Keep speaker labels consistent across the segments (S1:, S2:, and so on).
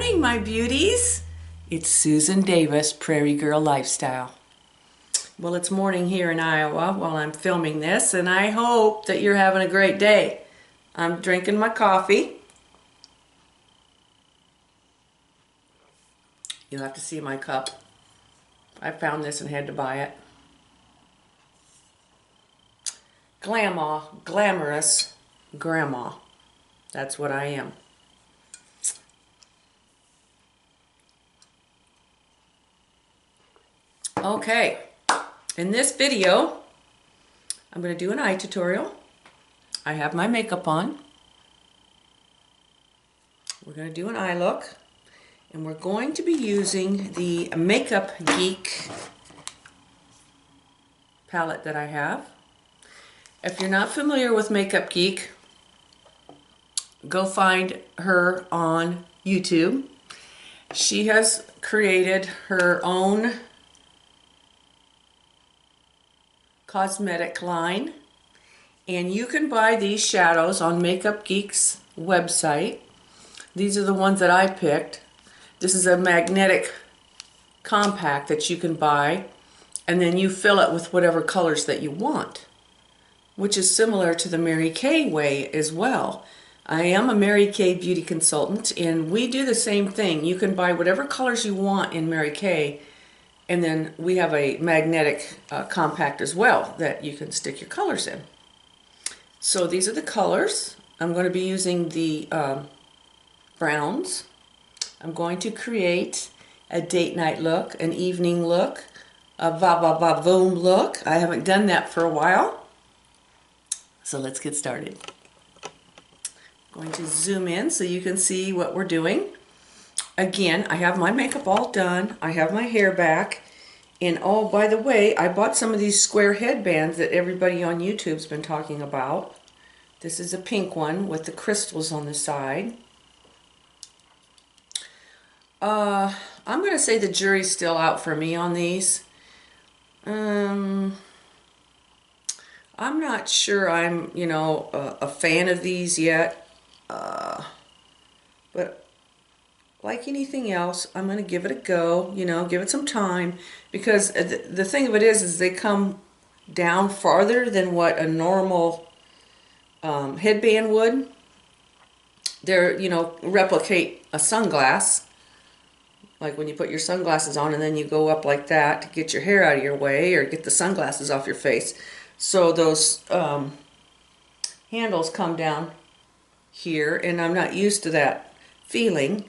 S1: morning, my beauties. It's Susan Davis, Prairie Girl Lifestyle. Well, it's morning here in Iowa while I'm filming this, and I hope that you're having a great day. I'm drinking my coffee. You'll have to see my cup. I found this and had to buy it. Glamorous grandma. That's what I am. Okay, in this video, I'm going to do an eye tutorial. I have my makeup on. We're going to do an eye look, and we're going to be using the Makeup Geek palette that I have. If you're not familiar with Makeup Geek, go find her on YouTube. She has created her own cosmetic line, and you can buy these shadows on Makeup Geek's website. These are the ones that I picked. This is a magnetic compact that you can buy, and then you fill it with whatever colors that you want, which is similar to the Mary Kay way as well. I am a Mary Kay beauty consultant, and we do the same thing. You can buy whatever colors you want in Mary Kay, and then we have a magnetic compact as well that you can stick your colors in. So these are the colors. I'm going to be using the browns. I'm going to create a date night look, an evening look, a va-va-va-voom look. I haven't done that for a while. So let's get started. I'm going to zoom in so you can see what we're doing. Again, I have my makeup all done. I have my hair back. And oh, by the way, I bought some of these square headbands that everybody on YouTube's been talking about. This is a pink one with the crystals on the side. I'm going to say the jury's still out for me on these. I'm not sure I'm, a fan of these yet. But like anything else, I'm going to give it a go, give it some time, because the thing of it is they come down farther than what a normal headband would. They're, replicate a sunglass, like when you put your sunglasses on and then you go up like that to get your hair out of your way or get the sunglasses off your face. So those handles come down here, and I'm not used to that feeling.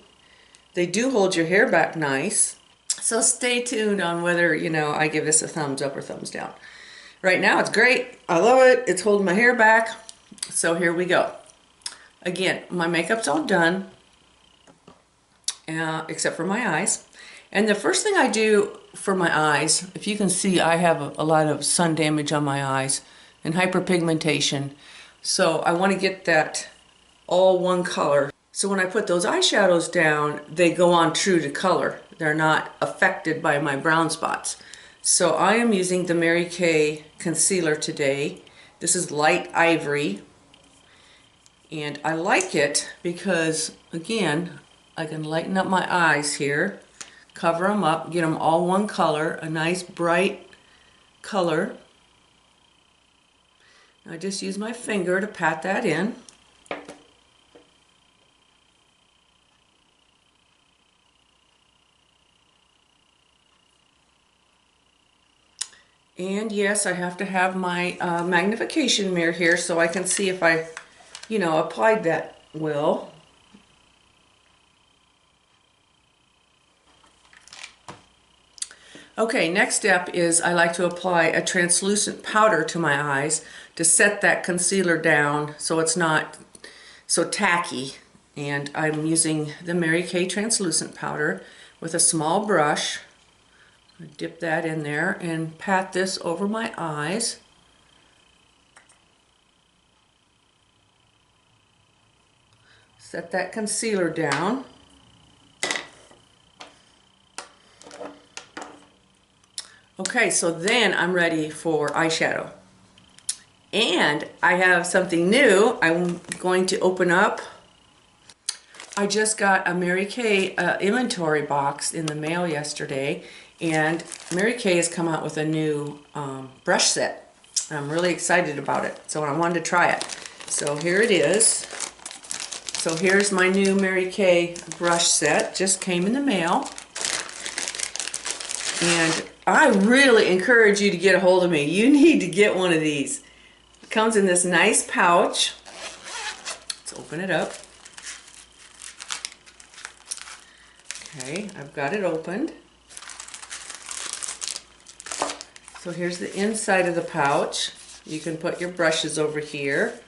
S1: They do hold your hair back nice. So stay tuned on whether, I give this a thumbs up or thumbs down. Right now it's great. I love it. It's holding my hair back. So here we go. Again, my makeup's all done, except for my eyes. And the first thing I do for my eyes, if you can see, I have a lot of sun damage on my eyes and hyperpigmentation. So I want to get that all one color. So when I put those eyeshadows down, they go on true to color. They're not affected by my brown spots. So I am using the Mary Kay concealer today. This is light ivory. And I like it because, again, I can lighten up my eyes here, cover them up, get them all one color, a nice bright color. I just use my finger to pat that in. And yes, I have to have my magnification mirror here so I can see if I, applied that well. Okay, next step is I like to apply a translucent powder to my eyes to set that concealer down so it's not so tacky. And I'm using the Mary Kay translucent powder with a small brush. Dip that in there and pat this over my eyes. Set that concealer down. Okay, so then I'm ready for eyeshadow. And I have something new. I'm going to open up I just got a Mary Kay inventory box in the mail yesterday, and Mary Kay has come out with a new brush set. I'm really excited about it, so I wanted to try it. So here it is. So here's my new Mary Kay brush set, just came in the mail. And I really encourage you to get a hold of me. You need to get one of these. It comes in this nice pouch. Let's open it up. Okay, I've got it opened. So here's the inside of the pouch. You can put your brushes over here.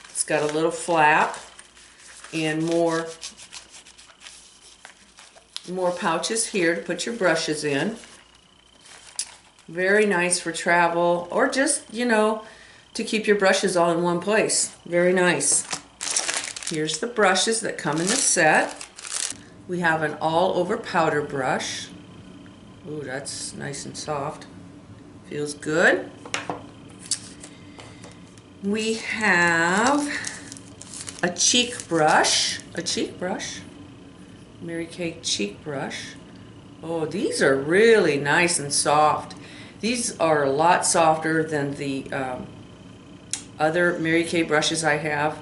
S1: It's got a little flap and more pouches here to put your brushes in. Very nice for travel, or just, you know, to keep your brushes all in one place. Very nice. Here's the brushes that come in the set. We have an all-over powder brush. Ooh, that's nice and soft. Feels good. We have a cheek brush. Mary Kay cheek brush. Oh, these are really nice and soft. These are a lot softer than the other Mary Kay brushes I have.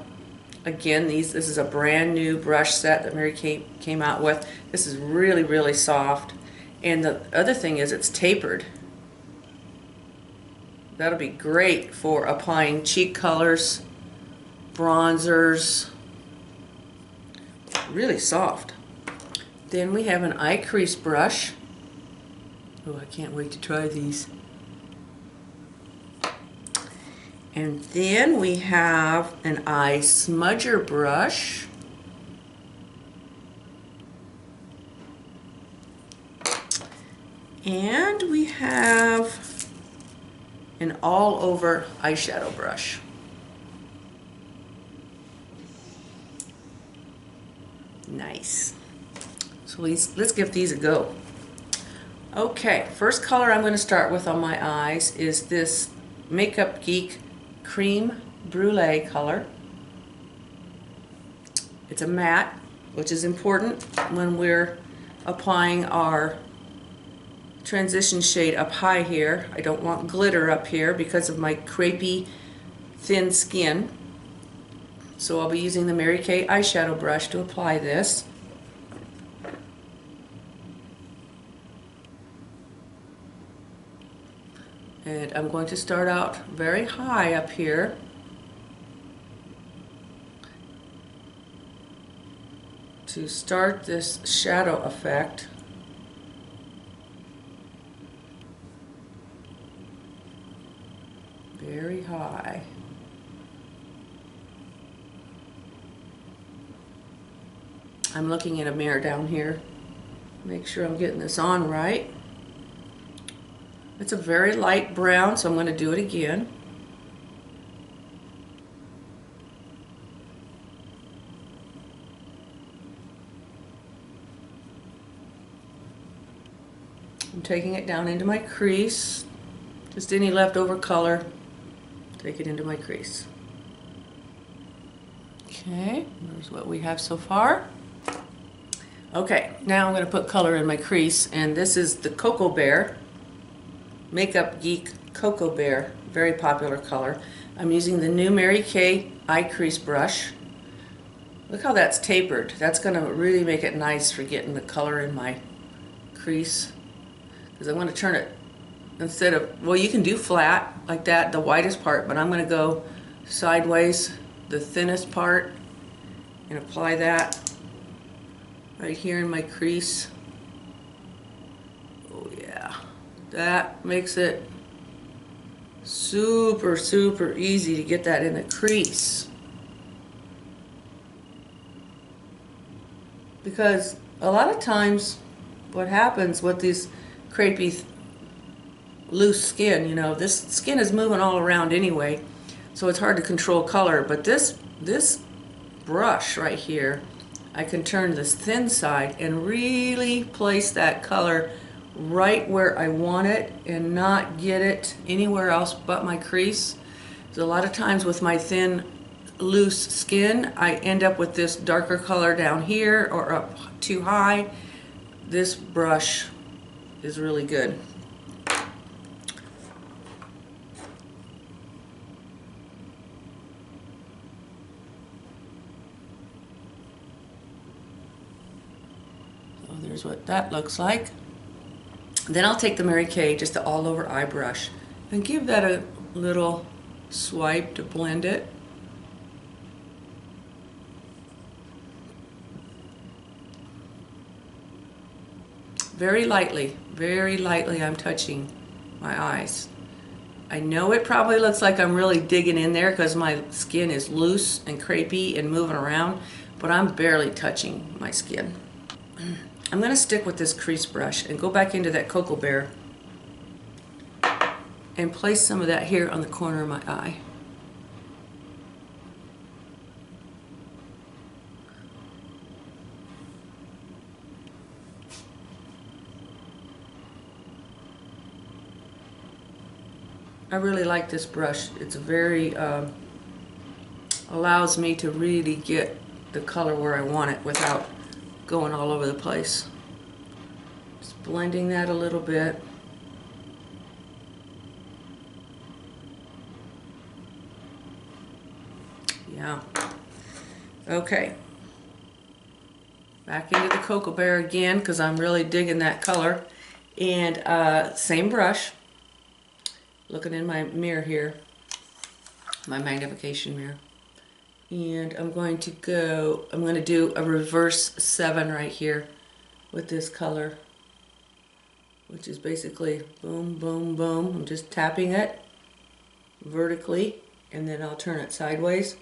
S1: Again, this is a brand new brush set that Mary Kay came out with. This is really, really soft. And the other thing is it's tapered. That'll be great for applying cheek colors, bronzers. Really soft. Then we have an eye crease brush. Oh, I can't wait to try these. And then we have an eye smudger brush. And we have an all-over eyeshadow brush. Nice. So let's give these a go. Okay, first color I'm going to start with on my eyes is this Makeup Geek Cream Brulee color. It's a matte, which is important when we're applying our transition shade up high here. I don't want glitter up here because of my crepey, thin skin. So I'll be using the Mary Kay eyeshadow brush to apply this. And I'm going to start out very high up here. To start this shadow effect. Very high. I'm looking in a mirror down here. Make sure I'm getting this on right. It's a very light brown, so I'm going to do it again. I'm taking it down into my crease. Just any leftover color, take it into my crease. Okay, there's what we have so far. Okay, now I'm going to put color in my crease, and this is the Cocoa Bear. Makeup Geek Cocoa Bear, very popular color. I'm using the new Mary Kay eye crease brush. Look how that's tapered. That's going to really make it nice for getting the color in my crease. Because I want to turn it, instead of, well, you can do flat like that, the widest part, but I'm going to go sideways, the thinnest part, and apply that right here in my crease. Oh yeah. That makes it super, super easy to get that in the crease. Because a lot of times what happens with these crepey, loose skin, you know, this skin is moving all around anyway, so it's hard to control color. But this brush right here, I can turn this thin side and really place that color right where I want it and not get it anywhere else but my crease. So a lot of times with my thin, loose skin, I end up with this darker color down here or up too high. This brush is really good. So there's what that looks like. Then I'll take the Mary Kay, just the all over eye brush, and give that a little swipe to blend it. Very lightly I'm touching my eyes. I know it probably looks like I'm really digging in there because my skin is loose and crepey and moving around, but I'm barely touching my skin. I'm going to stick with this crease brush and go back into that Cocoa Bear and place some of that here on the corner of my eye. I really like this brush. It's very, allows me to really get the color where I want it without going all over the place. Just blending that a little bit. Yeah. Okay. Back into the Cocoa Bear again because I'm really digging that color. And same brush. Looking in my mirror here, my magnification mirror. And I'm going to do a reverse 7 right here with this color, which is basically boom, boom, boom. I'm just tapping it vertically, and then I'll turn it sideways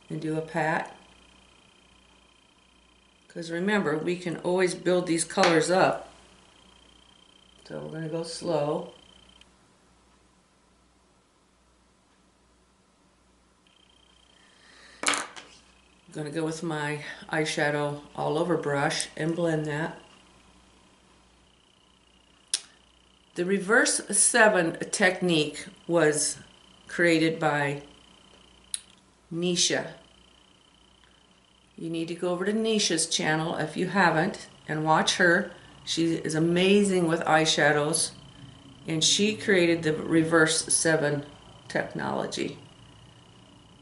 S1: and do a pat. Because remember, we can always build these colors up. So we're going to go slow. I'm going to go with my eyeshadow all over brush and blend that. The reverse 7 technique was created by Nisha. You need to go over to Nisha's channel if you haven't and watch her. She is amazing with eyeshadows, and she created the reverse 7 technology.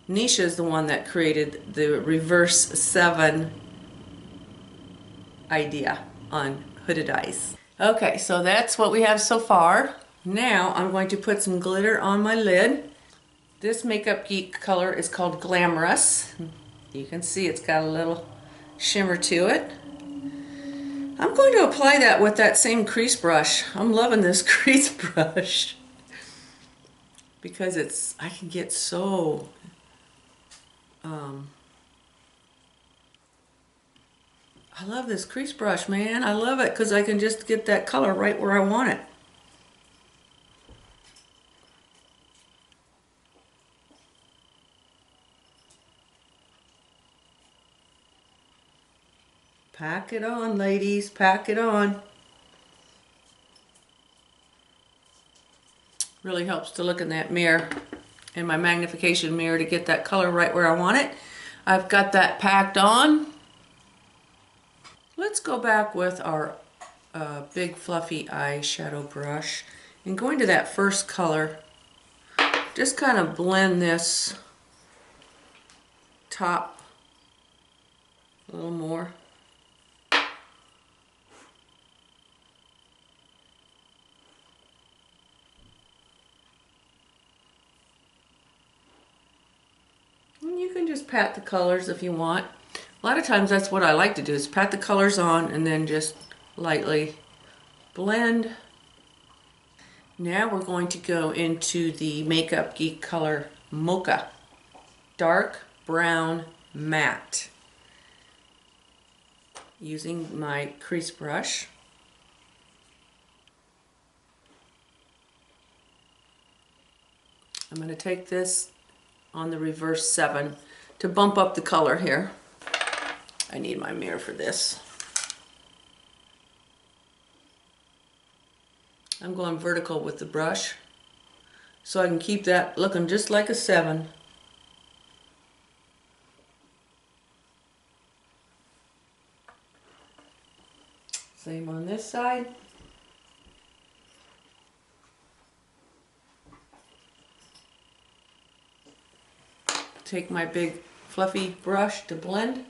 S1: Nisha is the one that created the reverse 7 idea on hooded eyes. Okay, so that's what we have so far. Now I'm going to put some glitter on my lid. This Makeup Geek color is called Glamorous. You can see it's got a little shimmer to it. I'm going to apply that with that same crease brush. I'm loving this crease brush because I can get so I love this crease brush, man. I love it because I can just get that color right where I want it. Pack it on, ladies. Pack it on. Really helps to look in that mirror, in my magnification mirror, to get that color right where I want it. I've got that packed on. Let's go back with our big fluffy eyeshadow brush and go into that first color. Just kind of blend this top a little more. And you can just pat the colors if you want. A lot of times that's what I like to do, is pat the colors on and then just lightly blend. Now we're going to go into the Makeup Geek color Mocha, dark brown matte, using my crease brush. I'm going to take this on the reverse 7 to bump up the color here. I need my mirror for this. I'm going vertical with the brush so I can keep that looking just like a 7. Same on this side. Take my big fluffy brush to blend.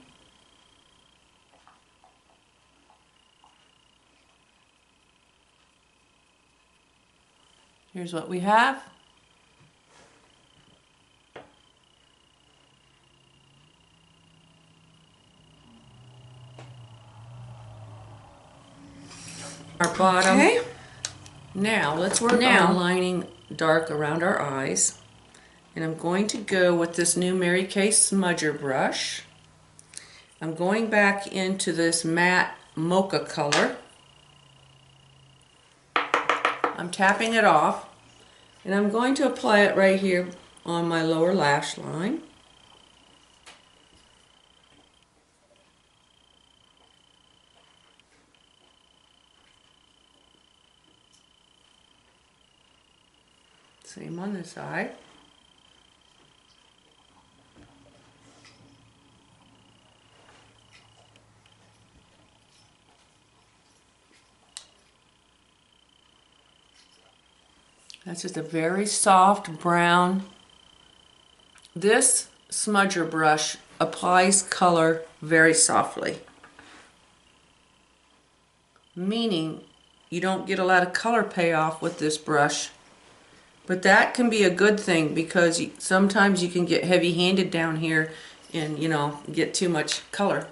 S1: Here's what we have. Our bottom. Okay. Now let's work on lining dark around our eyes. And I'm going to go with this new Mary Kay smudger brush. I'm going back into this matte mocha color. I'm tapping it off, and I'm going to apply it right here on my lower lash line. Same on this side. That's just a very soft brown. This smudger brush applies color very softly, meaning you don't get a lot of color payoff with this brush. But that can be a good thing, because sometimes you can get heavy-handed down here and, you know, get too much color.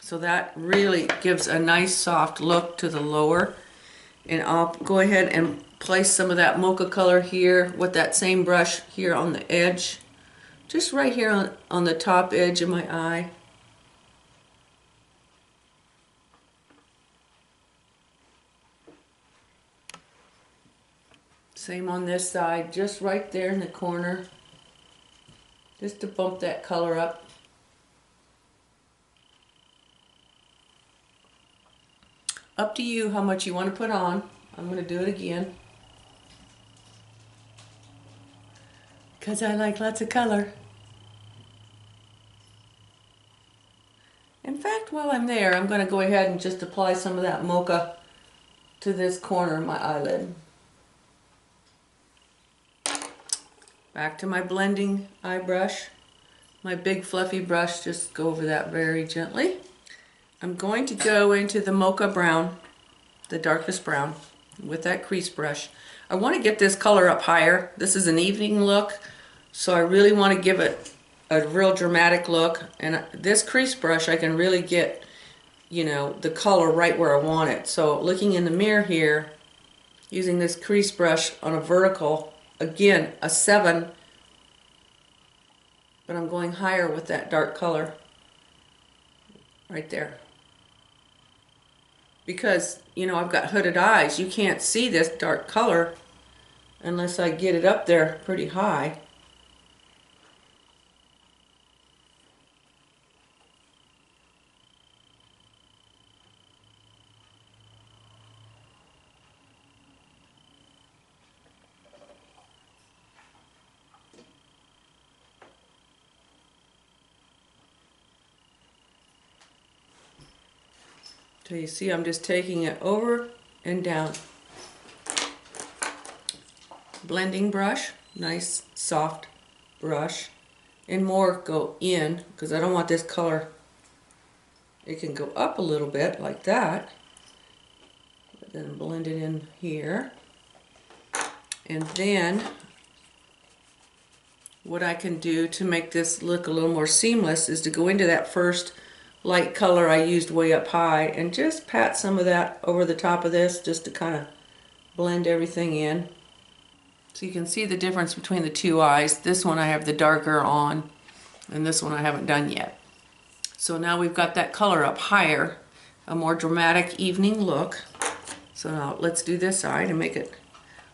S1: So that really gives a nice soft look to the lower. And I'll go ahead and place some of that mocha color here with that same brush here on the edge. Just right here on the top edge of my eye. Same on this side, just right there in the corner, just to bump that color up. Up to you how much you want to put on. I'm going to do it again, because I like lots of color. In fact, while I'm there, I'm going to go ahead and just apply some of that mocha to this corner of my eyelid. Back to my blending eye brush, my big fluffy brush, just go over that very gently. I'm going to go into the mocha brown, the darkest brown, with that crease brush. I want to get this color up higher. This is an evening look, so I really want to give it a real dramatic look. And this crease brush, I can really get, you know, the color right where I want it. So looking in the mirror here, using this crease brush on a vertical, again, a 7, but I'm going higher with that dark color right there. Because, you know, I've got hooded eyes. You can't see this dark color unless I get it up there pretty high. So you see, I'm just taking it over and down. Blending brush, nice soft brush, and more go in, because I don't want this color. It can go up a little bit like that, but then blend it in here. And then what I can do to make this look a little more seamless is to go into that first light color I used way up high and just pat some of that over the top of this, just to kind of blend everything in. So you can see the difference between the two eyes. This one I have the darker on, and this one I haven't done yet. So now we've got that color up higher, a more dramatic evening look. So now let's do this side and make it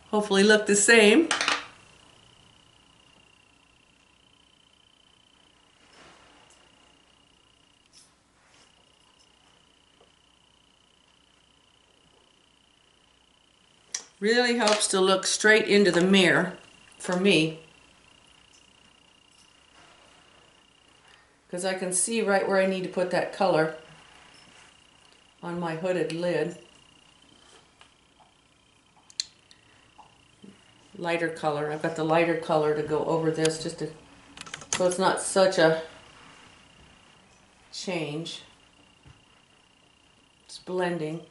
S1: hopefully look the same. Really helps to look straight into the mirror for me, because I can see right where I need to put that color. on my hooded lid. Lighter color. I've got the lighter color to go over this just to, so it's not such a change. It's blending.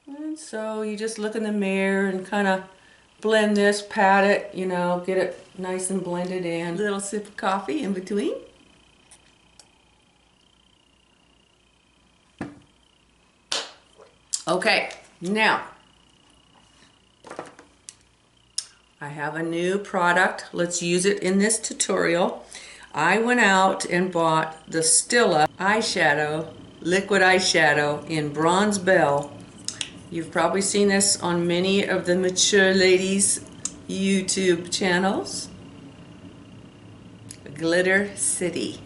S1: And so you just look in the mirror and kind of blend this, pat it, you know, get it nice and blended in. Little sip of coffee in between. Okay, now I have a new product. Let's use it in this tutorial. I went out and bought the Stila eyeshadow, liquid eyeshadow in Bronze Bell. You've probably seen this on many of the mature ladies' YouTube channels. Glitter City.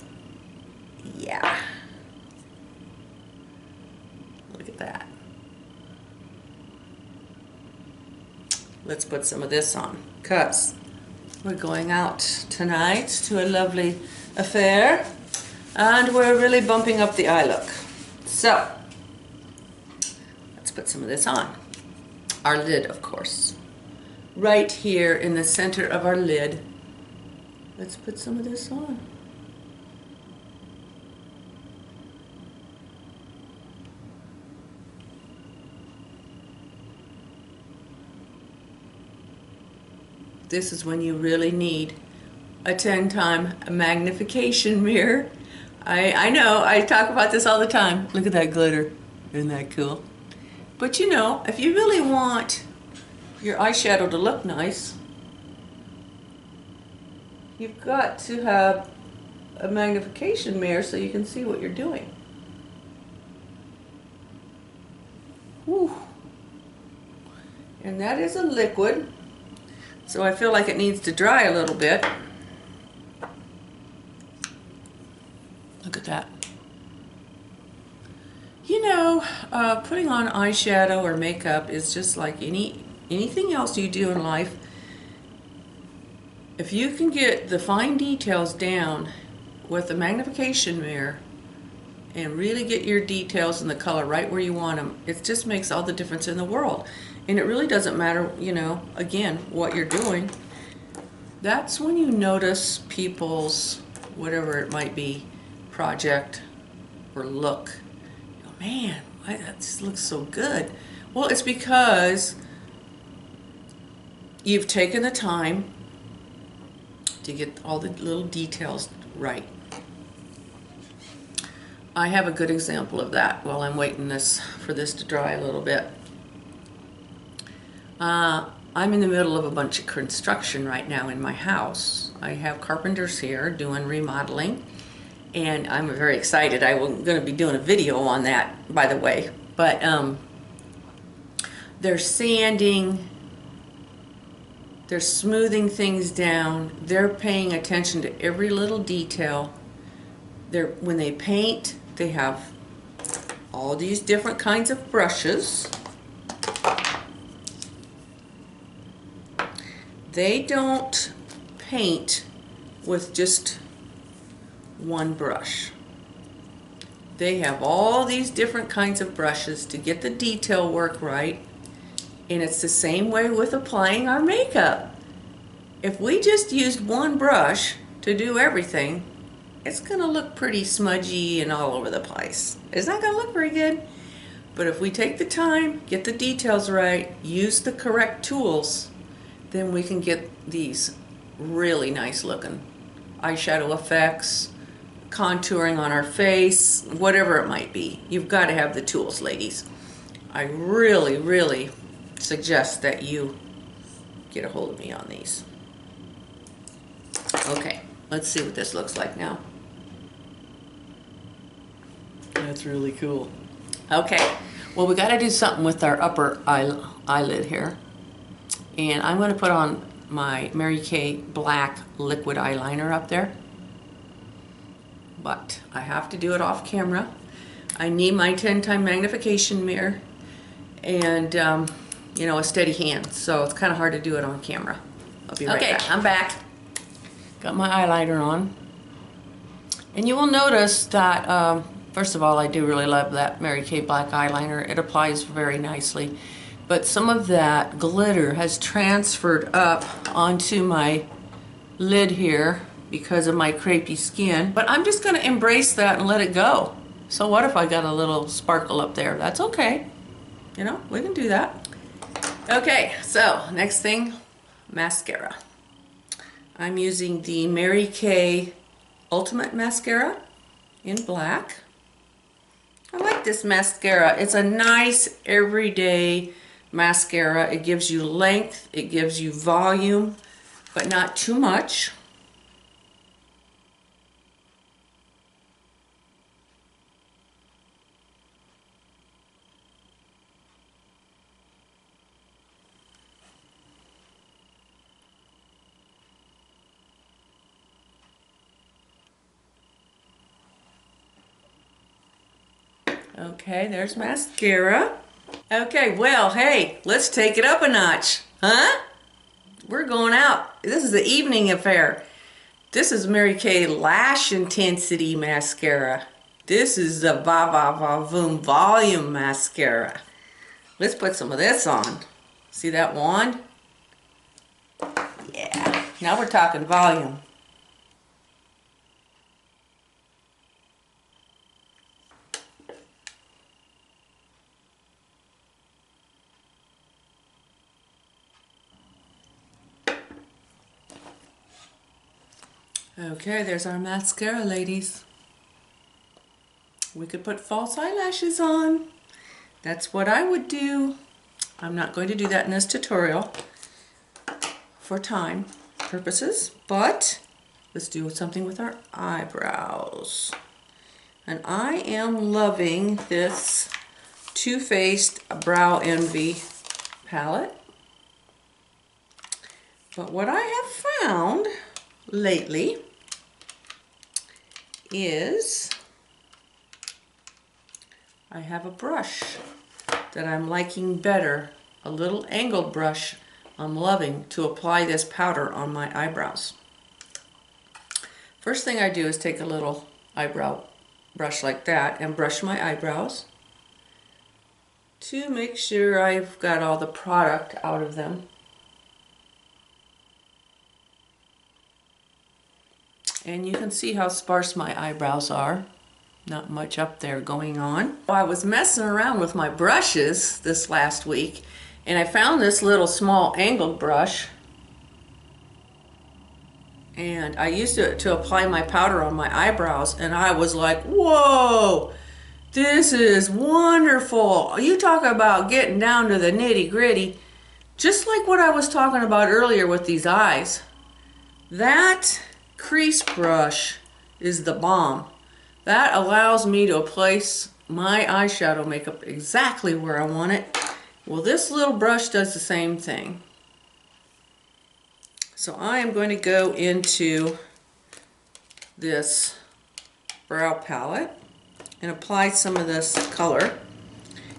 S1: Yeah. Look at that. Let's put some of this on, because we're going out tonight to a lovely affair and we're really bumping up the eye look. So let's put some of this on. Our lid, of course. Right here in the center of our lid. Let's put some of this on. This is when you really need a 10-time magnification mirror. I know, I talk about this all the time. Look at that glitter. Isn't that cool? But you know, if you really want your eyeshadow to look nice, you've got to have a magnification mirror so you can see what you're doing. Whew. And that is a liquid. So I feel like it needs to dry a little bit. Look at that. You know, putting on eyeshadow or makeup is just like anything else you do in life. If you can get the fine details down with a magnification mirror and really get your details and the color right where you want them, it just makes all the difference in the world. And it really doesn't matter, you know, again, what you're doing. That's when you notice people's, whatever it might be, project or look. You go, man, why, that just looks so good. Well, it's because you've taken the time to get all the little details right. I have a good example of that while I'm waiting for this to dry a little bit. I'm in the middle of a bunch of construction right now in my house. I have carpenters here doing remodeling, and I'm very excited. I'm going to be doing a video on that, by the way. But they're sanding, they're smoothing things down, they're paying attention to every little detail. When they paint, they have all these different kinds of brushes. They don't paint with just one brush. They have all these different kinds of brushes to get the detail work right. And it's the same way with applying our makeup. If we just used one brush to do everything, it's gonna look pretty smudgy and all over the place. It's not gonna look very good. But if we take the time, get the details right, use the correct tools, then we can get these really nice looking eyeshadow effects, contouring on our face, whatever it might be. You've got to have the tools, ladies. I really, really suggest that you get a hold of me on these. Okay, let's see what this looks like now. That's really cool. Okay, well, we got to do something with our upper eyelid here. And I'm going to put on my Mary Kay black liquid eyeliner up there. But I have to do it off camera. I need my 10-time magnification mirror and, you know, a steady hand. So it's kind of hard to do it on camera. I'll be right back. I'm back. Got my eyeliner on. And you will notice that, first of all, I do really love that Mary Kay black eyeliner. It applies very nicely. But some of that glitter has transferred up onto my lid here because of my crepey skin. But I'm just going to embrace that and let it go. So what if I got a little sparkle up there? That's okay. You know, we can do that. Okay, so next thing, mascara. I'm using the Mary Kay Ultimate Mascara in black. I like this mascara. It's a nice everyday mascara. It gives you length, it gives you volume, but not too much. Okay, there's mascara. Okay, well, hey, let's take it up a notch, huh? We're going out. This is the evening affair. This is Mary Kay Lash Intensity Mascara. This is the Va Va Va Voom Volume Mascara. Let's put some of this on. See that wand? Yeah, now we're talking volume. Okay, there's our mascara, ladies. We could put false eyelashes on. That's what I would do. I'm not going to do that in this tutorial for time purposes, but let's do something with our eyebrows. And I am loving this Too Faced Brow Envy palette. But what I have found lately is I have a brush that I'm liking better, a little angled brush I'm loving to apply this powder on my eyebrows. First thing I do is take a little eyebrow brush like that and brush my eyebrows to make sure I've got all the product out of them. And you can see how sparse my eyebrows are. Not much up there going on. I was messing around with my brushes this last week and I found this little small angled brush and I used it to apply my powder on my eyebrows and I was like, whoa, this is wonderful. You talk about getting down to the nitty-gritty, just like what I was talking about earlier with these eyes. That crease brush is the bomb. That allows me to place my eyeshadow makeup exactly where I want it. Well, this little brush does the same thing. So I am going to go into this brow palette and apply some of this color.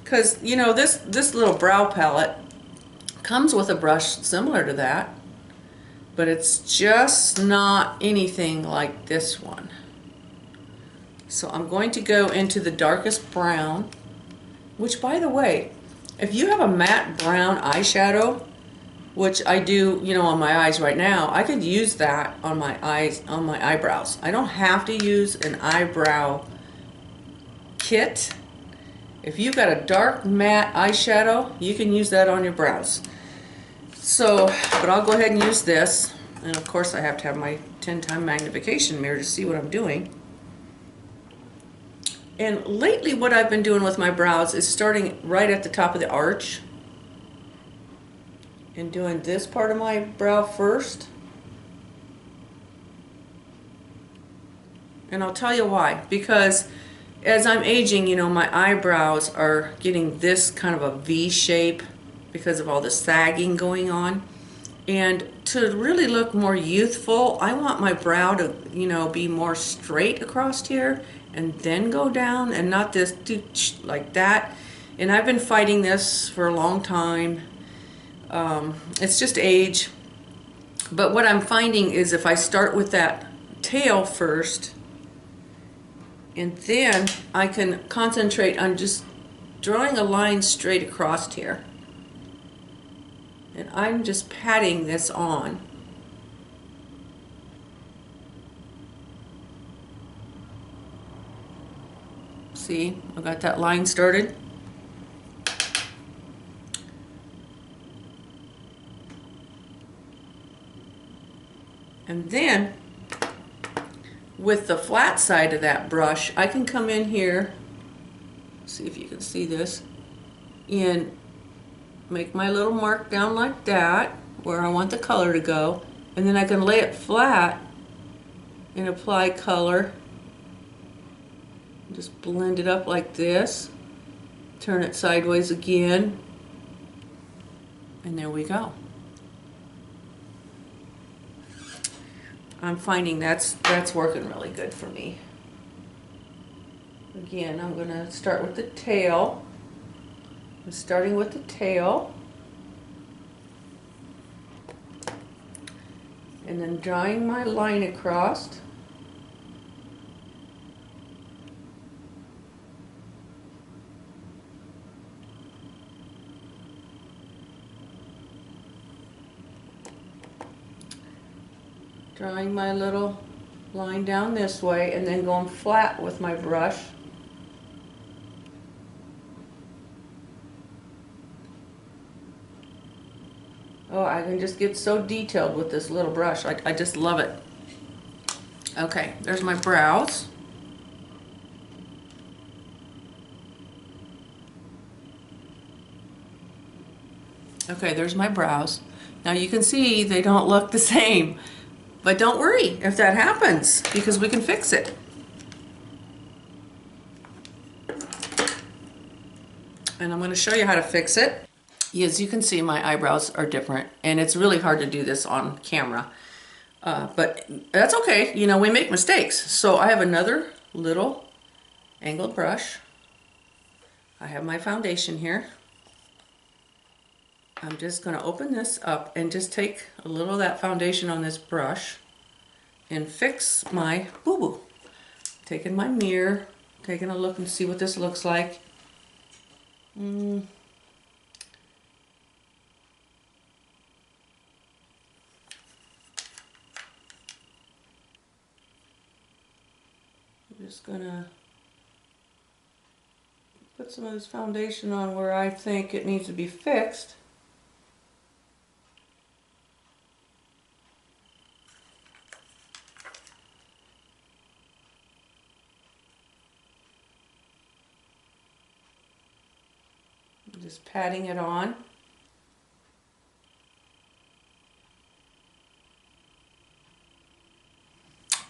S1: Because, you know, this little brow palette comes with a brush similar to that. But it's just not anything like this one. So I'm going to go into the darkest brown, which, by the way, if you have a matte brown eyeshadow, which I do, you know, on my eyes right now, I could use that on my eyes, on my eyebrows. I don't have to use an eyebrow kit. If you've got a dark matte eyeshadow, you can use that on your brows. So, but I'll go ahead and use this. And of course I have to have my 10-time magnification mirror to see what I'm doing. And lately what I've been doing with my brows is starting right at the top of the arch and doing this part of my brow first. And I'll tell you why. Because as I'm aging, you know, my eyebrows are getting this kind of a V shape because of all the sagging going on. And to really look more youthful, I want my brow to, you know, be more straight across here and then go down and not this like that. And I've been fighting this for a long time. It's just age. But what I'm finding is if I start with that tail first, and then I can concentrate on just drawing a line straight across here. And I'm just patting this on. See, I got that line started. And then with the flat side of that brush, I can come in here, see if you can see this, and make my little mark down like that, where I want the color to go, and then I can lay it flat and apply color. Just blend it up like this, turn it sideways again, and there we go. I'm finding that's working really good for me. Again, I'm going to start with the tail. I'm starting with the tail, and then drawing my line across. Drawing my little line down this way, and then going flat with my brush. Oh, I can just get so detailed with this little brush. I just love it. Okay, there's my brows. Okay, there's my brows. Now you can see they don't look the same. But don't worry if that happens, because we can fix it. And I'm going to show you how to fix it. As you can see, my eyebrows are different, and it's really hard to do this on camera. But that's okay, you know, we make mistakes. So I have another little angled brush. I have my foundation here. I'm just going to open this up and just take a little of that foundation on this brush and fix my boo-boo. Taking my mirror, taking a look and see what this looks like. I'm just going to put some of this foundation on where I think it needs to be fixed. Just patting it on.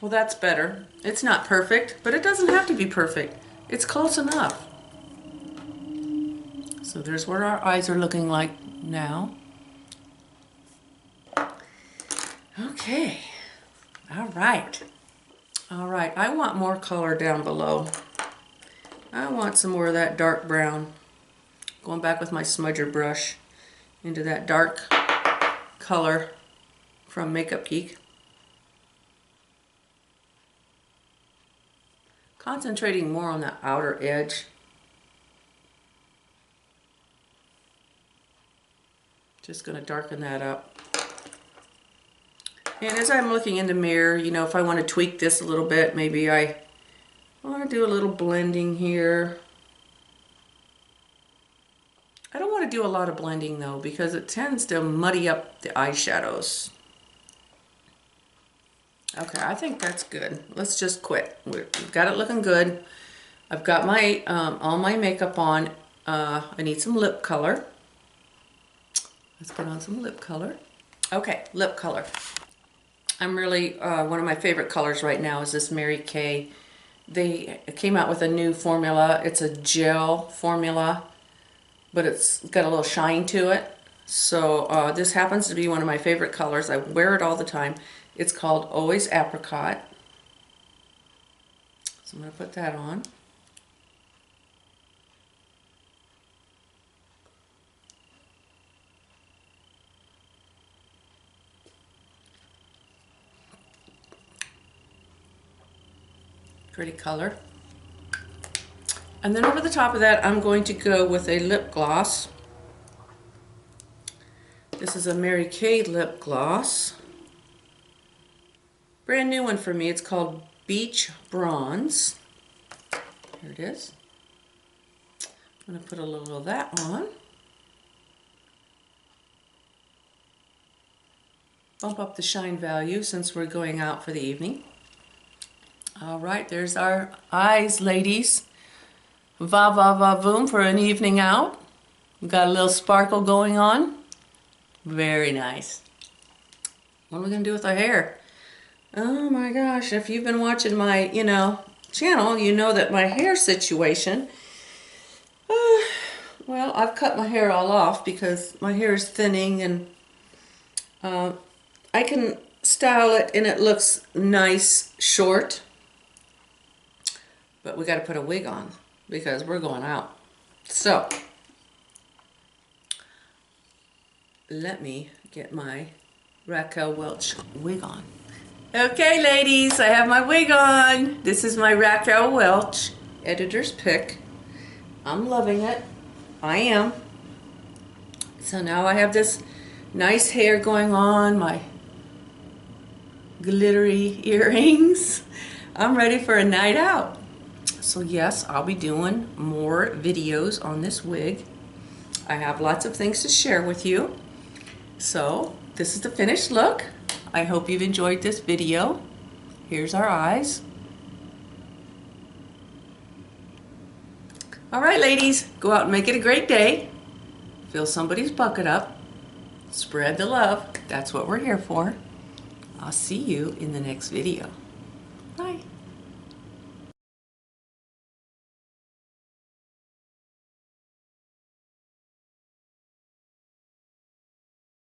S1: Well, that's better. It's not perfect, but it doesn't have to be perfect. It's close enough. So there's what our eyes are looking like now. Okay. All right. All right. I want more color down below. I want some more of that dark brown. Going back with my smudger brush into that dark color from Makeup Geek. Concentrating more on the outer edge. Just going to darken that up. And as I'm looking in the mirror, you know, if I want to tweak this a little bit, maybe I want to do a little blending here. I don't want to do a lot of blending though, because it tends to muddy up the eyeshadows. Okay, I think that's good. Let's just quit. We've got it looking good. I've got my all my makeup on. I need some lip color. Let's put on some lip color. Okay, lip color. I'm really, one of my favorite colors right now is this Mary Kay. They came out with a new formula. It's a gel formula, but it's got a little shine to it. So this happens to be one of my favorite colors. I wear it all the time. It's called Always Apricot. So I'm going to put that on. Pretty color. And then over the top of that, I'm going to go with a lip gloss. This is a Mary Kay lip gloss. Brand new one for me. It's called Beach Bronze. Here it is. I'm going to put a little of that on. Bump up the shine value since we're going out for the evening. All right, there's our eyes, ladies. Va va va voom for an evening out. We've got a little sparkle going on. Very nice. What are we going to do with our hair? Oh my gosh, if you've been watching my, channel, you know that my hair situation, well, I've cut my hair all off because my hair is thinning, and I can style it and it looks nice short, but we got to put a wig on because we're going out. So let me get my Raquel Welch wig on. Okay, ladies, I have my wig on. This is my Raquel Welch editor's pick. I'm loving it. I am. So now I have this nice hair going on, my glittery earrings. I'm ready for a night out. So yes, I'll be doing more videos on this wig. I have lots of things to share with you. So this is the finished look. I hope you've enjoyed this video. Here's our eyes. All right, ladies, go out and make it a great day. Fill somebody's bucket up. Spread the love. That's what we're here for. I'll see you in the next video.